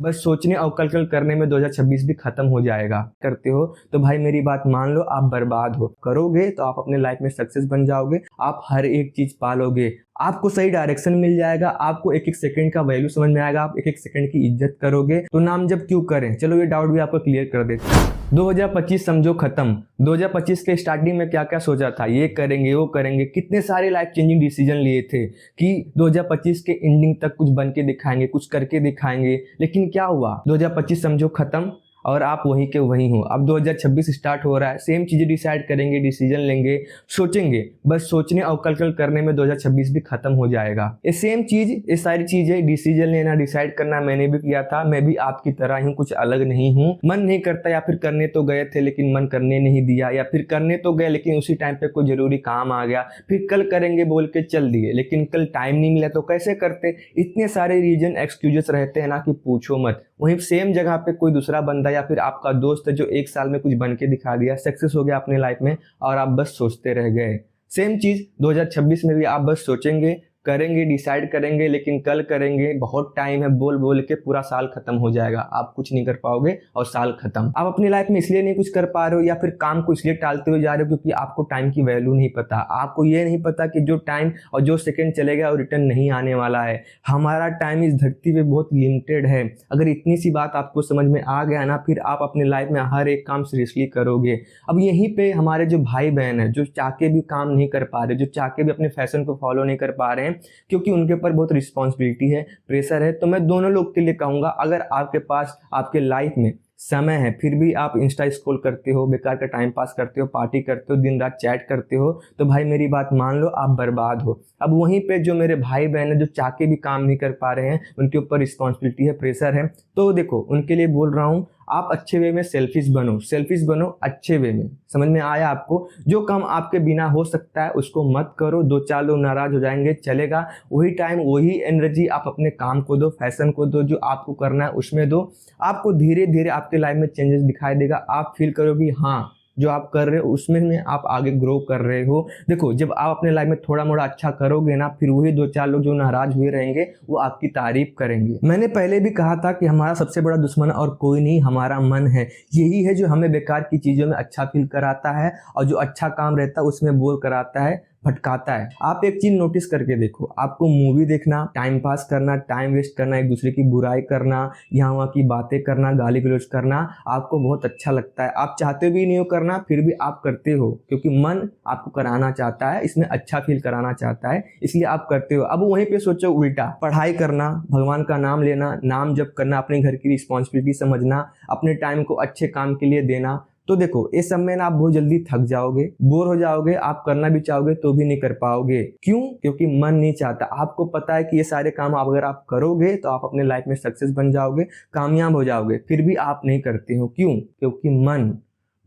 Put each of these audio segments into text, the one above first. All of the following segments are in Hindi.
बस सोचने और कल करने में 2026 भी खत्म हो जाएगा। करते हो तो भाई मेरी बात मान लो, आप बर्बाद हो। करोगे तो आप अपने लाइफ में सक्सेस बन जाओगे, आप हर एक चीज पालोगे, आपको सही डायरेक्शन मिल जाएगा, आपको एक एक सेकंड का वैल्यू समझ में आएगा, आप एक एक सेकंड की इज्जत करोगे। तो नाम जब क्यों करें, चलो ये डाउट भी आपको क्लियर कर देते हैं। 2025 समझो खत्म। 2025 के स्टार्टिंग में क्या क्या सोचा था, ये करेंगे वो करेंगे, कितने सारे लाइफ चेंजिंग डिसीजन लिए थे कि 2025 के एंडिंग तक कुछ बन के दिखाएंगे, कुछ करके दिखाएंगे। लेकिन क्या हुआ, 2025 समझो खत्म और आप वहीं के वहीं हो। अब 2026 स्टार्ट हो रहा है, सेम चीजें डिसाइड करेंगे, डिसीजन लेंगे, सोचेंगे। बस सोचने और कल करने में 2026 भी खत्म हो जाएगा। ये सेम चीज, ये सारी चीजें, डिसीजन लेना, डिसाइड करना मैंने भी किया था। मैं भी आपकी तरह ही कुछ अलग नहीं हूँ। मन नहीं करता, या फिर करने तो गए थे लेकिन मन करने नहीं दिया, या फिर करने तो गए लेकिन उसी टाइम पे कोई जरूरी काम आ गया, फिर कल करेंगे बोल के चल दिए, लेकिन कल टाइम नहीं मिला तो कैसे करते। इतने सारे रीजन, एक्सक्यूजेस रहते हैं ना कि पूछो मत। वहीं सेम जगह पे कोई दूसरा बंदा या फिर आपका दोस्त है जो एक साल में कुछ बन के दिखा दिया, सक्सेस हो गया अपने लाइफ में, और आप बस सोचते रह गए। सेम चीज 2026 में भी आप बस सोचेंगे, करेंगे, डिसाइड करेंगे, लेकिन कल करेंगे, बहुत टाइम है बोल बोल के पूरा साल खत्म हो जाएगा, आप कुछ नहीं कर पाओगे और साल खत्म। आप अपनी लाइफ में इसलिए नहीं कुछ कर पा रहे हो या फिर काम को इसलिए टालते हुए जा रहे हो क्योंकि आपको टाइम की वैल्यू नहीं पता। आपको ये नहीं पता कि जो टाइम और जो सेकंड चलेगा वो रिटर्न नहीं आने वाला है। हमारा टाइम इस धरती पे बहुत लिमिटेड है। अगर इतनी सी बात आपको समझ में आ गया ना, फिर आप अपने लाइफ में हर एक काम सीरियसली करोगे। अब यहीं पे हमारे जो भाई बहन है, जो चाह के भी काम नहीं कर पा रहे, जो चाह के भी अपने फैशन को फॉलो नहीं कर पा रहे हैं क्योंकि उनके ऊपर बहुत रिस्पॉन्सिबिलिटी है, प्रेशर है, तो मैं दोनों लोग के लिए कहूंगा, अगर आपके पास आपके लाइफ में समय है फिर भी आप इंस्टा स्क्रॉल करते हो, बेकार का टाइम पास करते हो, पार्टी करते हो, दिन रात चैट करते हो, तो भाई मेरी बात मान लो, आप बर्बाद हो। अब वहीं पे जो मेरे भाई बहन है जो चाह के भी काम नहीं कर पा रहे हैं, उनके ऊपर रिस्पॉन्सिबिलिटी है, प्रेशर है, तो देखो उनके लिए बोल रहा हूँ, आप अच्छे वे में सेल्फिश बनो, सेल्फिश बनो अच्छे वे में। समझ में आया आपको? जो काम आपके बिना हो सकता है उसको मत करो, दो चार लोग नाराज हो जाएंगे, चलेगा। वही टाइम, वही एनर्जी आप अपने काम को दो, फैशन को दो, जो आपको करना है उसमें दो। आपको धीरे धीरे आपके लाइफ में चेंजेस दिखाई देगा। आप फील करोगे हाँ जो आप कर रहे हो उसमें आप आगे ग्रो कर रहे हो। देखो जब आप अपने लाइफ में थोड़ा मोड़ा अच्छा करोगे ना, फिर वही दो चार लोग जो नाराज हुए रहेंगे वो आपकी तारीफ करेंगे। मैंने पहले भी कहा था कि हमारा सबसे बड़ा दुश्मन और कोई नहीं, हमारा मन है। यही है जो हमें बेकार की चीजों में अच्छा फील कराता है और जो अच्छा काम रहता है उसमें बोर कराता है, भटकाता है। आप एक चीज नोटिस करके देखो, आपको मूवी देखना, टाइम पास करना, टाइम वेस्ट करना, एक दूसरे की बुराई करना, यहाँ वहाँ की बातें करना, गाली गलौज करना आपको बहुत अच्छा लगता है। आप चाहते भी नहीं हो करना, फिर भी आप करते हो क्योंकि मन आपको कराना चाहता है, इसमें अच्छा फील कराना चाहता है, इसलिए आप करते हो। अब वहीं पे सोचो उल्टा, पढ़ाई करना, भगवान का नाम लेना, नाम जप करना, अपने घर की रिस्पॉन्सिबिलिटी समझना, अपने टाइम को अच्छे काम के लिए देना, तो देखो इस सब में ना आप बहुत जल्दी थक जाओगे, बोर हो जाओगे, आप करना भी चाहोगे तो भी नहीं कर पाओगे। क्यों? क्योंकि मन नहीं चाहता। आपको पता है कि ये सारे काम अगर आप करोगे तो आप अपने लाइफ में सक्सेस बन जाओगे, कामयाब हो जाओगे, फिर भी आप नहीं करते हो। क्यों? क्योंकि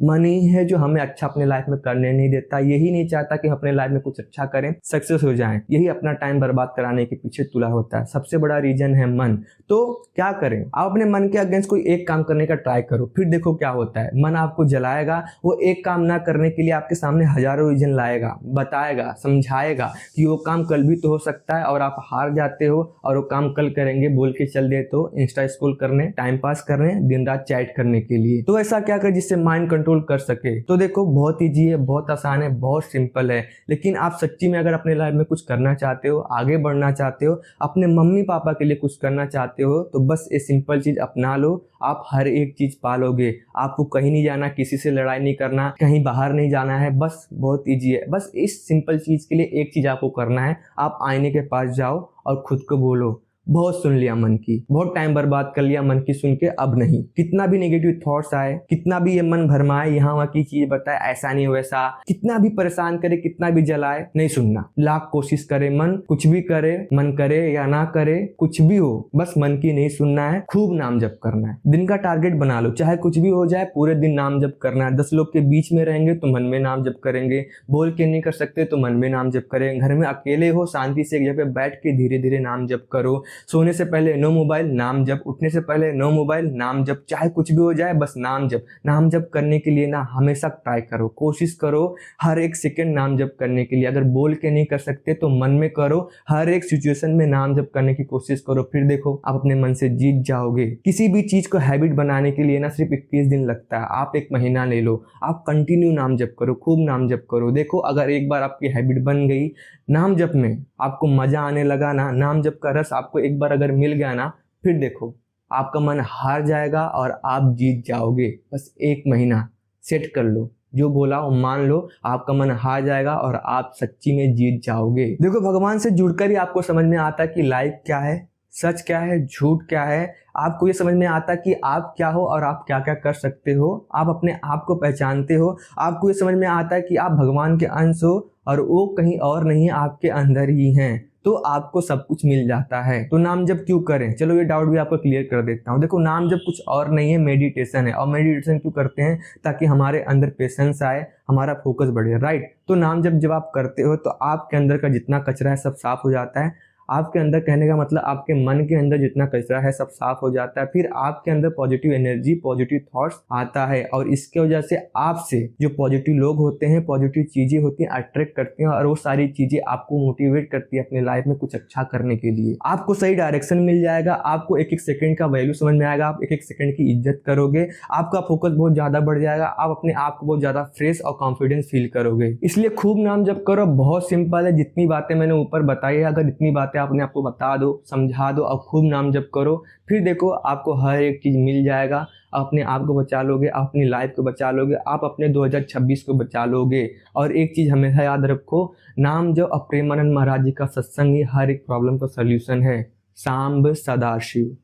मन ही है जो हमें अच्छा अपने लाइफ में करने नहीं देता। यही नहीं चाहता कि हम अपने लाइफ में कुछ अच्छा करें, सक्सेस हो जाएं। यही अपना टाइम बर्बाद कराने के पीछे तुला होता है। सबसे बड़ा रीजन है मन। तो क्या करें? आप अपने मन के अगेंस्ट कोई एक काम करने का ट्राई करो, फिर देखो क्या होता है। मन आपको जलाएगा, वो एक काम ना करने के लिए आपके सामने हजारों रीजन लाएगा, बताएगा, समझाएगा कि वो काम कल भी तो हो सकता है, और आप हार जाते हो और वो काम कल करेंगे बोल के चल देते हो इंस्टा स्क्रॉल करने, टाइम पास करने, दिन रात चैट करने के लिए। तो ऐसा क्या कर जिससे माइंड कंट्रोल कर सके? तो देखो बहुत इजी है, बहुत आसान है, बहुत सिंपल है। लेकिन आप सच्ची में अगर अपने लाइफ में कुछ करना चाहते हो, आगे बढ़ना चाहते हो, अपने मम्मी पापा के लिए कुछ करना चाहते हो, तो बस ये सिंपल चीज अपना लो, आप हर एक चीज पालोगे। आपको कहीं नहीं जाना, किसी से लड़ाई नहीं करना, कहीं बाहर नहीं जाना है, बस बहुत इजी है। बस इस सिंपल चीज के लिए एक चीज आपको करना है, आप आईने के पास जाओ और खुद को बोलो, बहुत सुन लिया मन की, बहुत टाइम बर्बाद कर लिया मन की सुन के, अब नहीं। कितना भी नेगेटिव थॉट्स आए, कितना भी ये मन भरमाए, यहाँ वहाँ की चीज बताए, ऐसा नहीं वैसा, कितना भी परेशान करे, कितना भी जलाए, नहीं सुनना। लाख कोशिश करे मन, कुछ भी करे, मन करे या ना करे, कुछ भी हो, बस मन की नहीं सुनना है। खूब नाम जप करना है। दिन का टारगेट बना लो, चाहे कुछ भी हो जाए, पूरे दिन नाम जप करना है। 10 लोग के बीच में रहेंगे तो मन में नाम जप करेंगे, बोल के नहीं कर सकते तो मन में नाम जप करें। घर में अकेले हो, शांति से एक जगह पे बैठ के धीरे धीरे नाम जप करो। सोने से पहले नो मोबाइल, नाम जप। उठने से पहले नो मोबाइल, नाम जप। चाहे कुछ भी हो जाए, बस नाम जप। नाम जप करने के लिए ना हमेशा ट्राई करो, कोशिश करो हर एक सेकंड नाम जप करने के लिए। अगर बोल के नहीं कर सकते तो मन में करो, हर एक सिचुएशन में नाम जप करने की कोशिश करो, फिर देखो आप अपने मन से जीत जाओगे। किसी भी चीज को हैबिट बनाने के लिए ना सिर्फ 21 दिन लगता है, आप 1 महीना ले लो, आप कंटिन्यू नाम जप करो, खूब नाम जप करो। देखो अगर एक बार आपकी हैबिट बन गई नाम जप में, आपको मजा आने लगा ना, नाम जप का रस आपको एक बार अगर मिल गया ना, फिर देखो आपका मन हार जाएगा और आप जीत जाओगे। बस 1 महीना सेट कर लो, जो बोला वो मान लो, आपका मन हार जाएगा और आप सच्ची में जीत जाओगे। देखो भगवान से जुड़कर ही आपको समझ में आता है कि लाइफ क्या है, सच क्या है, झूठ क्या है। आपको ये समझ में आता कि आप क्या हो और आप क्या क्या कर सकते हो। आप अपने आप को पहचानते हो। आपको ये समझ में आता है कि आप भगवान के अंश हो और वो कहीं और नहीं, आपके अंदर ही हैं। तो आपको सब कुछ मिल जाता है। तो नाम जप क्यों करें, चलो ये डाउट भी आपको क्लियर कर देता हूँ। देखो नाम जप कुछ और नहीं है, मेडिटेशन है। और मेडिटेशन क्यों करते हैं, ताकि हमारे अंदर पेशेंस आए, हमारा फोकस बढ़े, राइट। तो नाम जब आप करते हो तो आपके अंदर का जितना कचरा है सब साफ हो जाता है। आपके अंदर, कहने का मतलब आपके मन के अंदर जितना कचरा है सब साफ हो जाता है। फिर आपके अंदर पॉजिटिव एनर्जी, पॉजिटिव थॉट्स आता है और इसके वजह से आपसे जो पॉजिटिव लोग होते हैं, पॉजिटिव चीजें होती हैं, अट्रैक्ट करती हैं और वो सारी चीजें आपको मोटिवेट करती है अपने लाइफ में कुछ अच्छा करने के लिए। आपको सही डायरेक्शन मिल जाएगा, आपको एक एक सेकंड का वैल्यू समझ में आएगा, आप एक एक सेकंड की इज्जत करोगे, आपका फोकस बहुत ज्यादा बढ़ जाएगा, आप अपने आप को बहुत ज्यादा फ्रेश और कॉन्फिडेंस फील करोगे। इसलिए खूब नाम जप करो, बहुत सिंपल है। जितनी बातें मैंने ऊपर बताई है, अगर इतनी बातें अपने आपको बता दो, समझा दो और खूब नाम जप करो, फिर देखो आपको हर एक चीज मिल जाएगा। अपने आप को बचा लोगे, अपनी लाइफ को बचा लोगे, आप अपने 2026 को बचा लोगे। और एक चीज हमेशा याद रखो, नाम जप और प्रेमानंद महाराज जी का सत्संग ही हर एक प्रॉब्लम का सल्यूशन है। सांब सदाशिव।